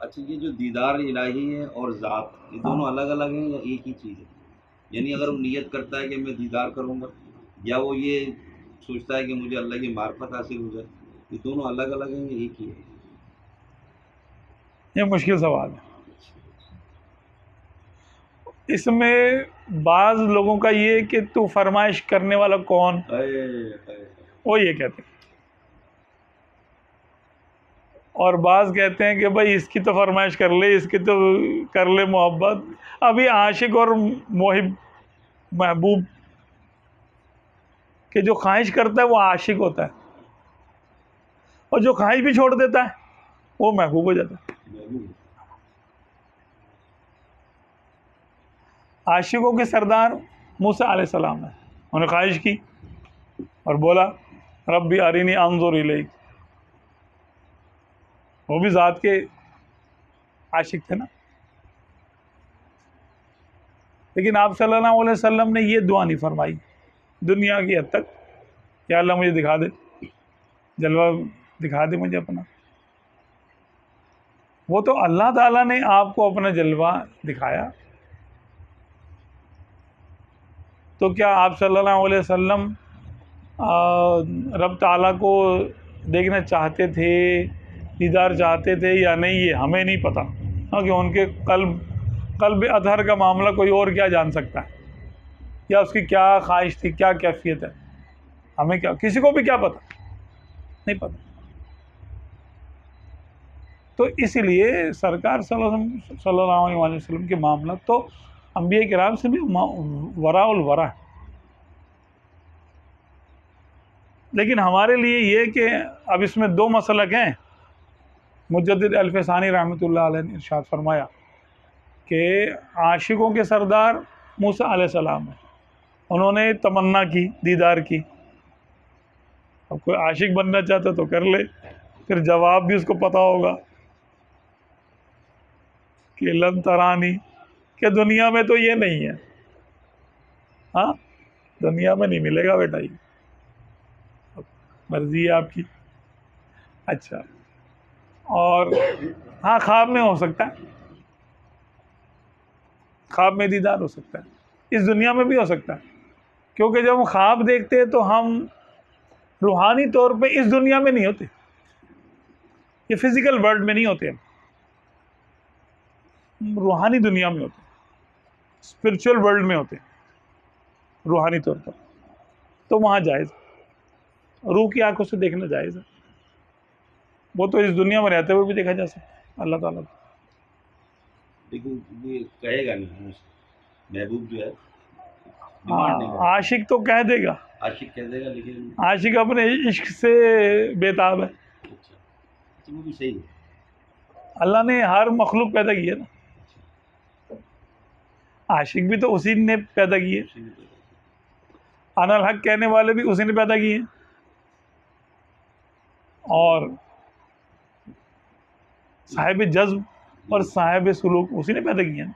اچھا، یہ جو دیدار الہی ہے اور ذات، یہ دونوں الگ الگ ہیں یا ایک ہی چیز ہے؟ یعنی اگر وہ نیت کرتا ہے کہ میں دیدار کروں گا، یا وہ یہ سوچتا ہے کہ مجھے اللہ کی معرفت حاصل ہو جائے، یہ دونوں الگ الگ ہیں یا ایک ہی ہے؟ یہ مشکل سوال ہے. اس میں بعض لوگوں کا یہ کہ تو فرمائش کرنے والا کون، وہ یہ کہتے ہیں. اور بعض کہتے ہیں کہ بھائی اس کی تو فرمائش کر لے، اس کی تو کر لے محبت. ابھی عاشق اور محب محبوب کہ جو خواہش کرتا ہے وہ عاشق ہوتا ہے، اور جو خواہش بھی چھوڑ دیتا ہے وہ محبوب ہو جاتا ہے. عاشقوں کے سردار موسیٰ علیہ السلام ہے. انہوں نے خواہش کی اور بولا ربی ارینی انظر الیک. وہ بھی ذات کے عاشق تھے نا. لیکن آپ صلی اللہ علیہ وسلم نے یہ دعا نہیں فرمائی دنیا کی حد تک کہ اللہ مجھے دکھا دے، جلوہ دکھا دے مجھے اپنا. وہ تو اللہ تعالیٰ نے آپ کو اپنا جلوہ دکھایا. تو کیا آپ صلی اللہ علیہ وسلم رب تعالیٰ کو دیکھنا چاہتے تھے، دیدار چاہتے تھے یا نہیں، یہ ہمیں نہیں پتہ. کہ ان کے قلب اطہر کا معاملہ کوئی اور کیا جان سکتا ہے، یا اس کی کیا خواہش تھی، کیا کیفیت ہے، ہمیں کیا، کسی کو بھی کیا پتہ، نہیں پتہ. تو اس لیے سرکار صلی اللہ علیہ وسلم کے معاملات تو انبیاء کرام سے بھی وراء الورا ہے. لیکن ہمارے لیے یہ کہ اب اس میں دو مسلک ہیں. مجدد الفسانی رحمۃ اللہ علیہ نے ارشاد فرمایا کہ عاشقوں کے سردار موسیٰ علیہ السلام ہیں، انہوں نے تمنا کی، دیدار کی. اب کوئی عاشق بننا چاہتا تو کر لے، پھر جواب بھی اس کو پتہ ہوگا کہ لن ترانی، کہ دنیا میں تو یہ نہیں ہے. ہاں، دنیا میں نہیں ملے گا بیٹا، یہ مرضی ہے آپ کی. اچھا، اور ہاں خواب میں ہو سکتا ہے، خواب میں دیدار ہو سکتا ہے، اس دنیا میں بھی ہو سکتا ہے. کیونکہ جب ہم خواب دیکھتے ہیں تو ہم روحانی طور پہ اس دنیا میں نہیں ہوتے، یہ فزیکل ورلڈ میں نہیں ہوتے، ہم روحانی دنیا میں ہوتے، اسپرچول ورلڈ میں ہوتے روحانی طور پر. تو وہاں جائز، روح کی آنکھوں سے دیکھنا جائز ہے. وہ تو اس دنیا میں رہتے ہوئے بھی دیکھا جا سکتا ہے اللہ تعالیٰ کو. لیکن یہ کہے گا نہیں محبوب جو ہے، ڈیمانڈ نہیں کرے. عاشق تو کہہ دے گا، عاشق کہہ دے گا، لیکن عاشق اپنے عشق سے بےتاب ہے. اچھا، وہ بھی صحیح ہے. اللہ نے ہر مخلوق پیدا کی ہے نا، عاشق بھی تو اسی نے پیدا کی ہے، انا الحق کہنے والے بھی اسی نے پیدا کیے ہیں، اور صاحب جذب اور صاحب سلوک اسی نے پیدا کیے ہیں.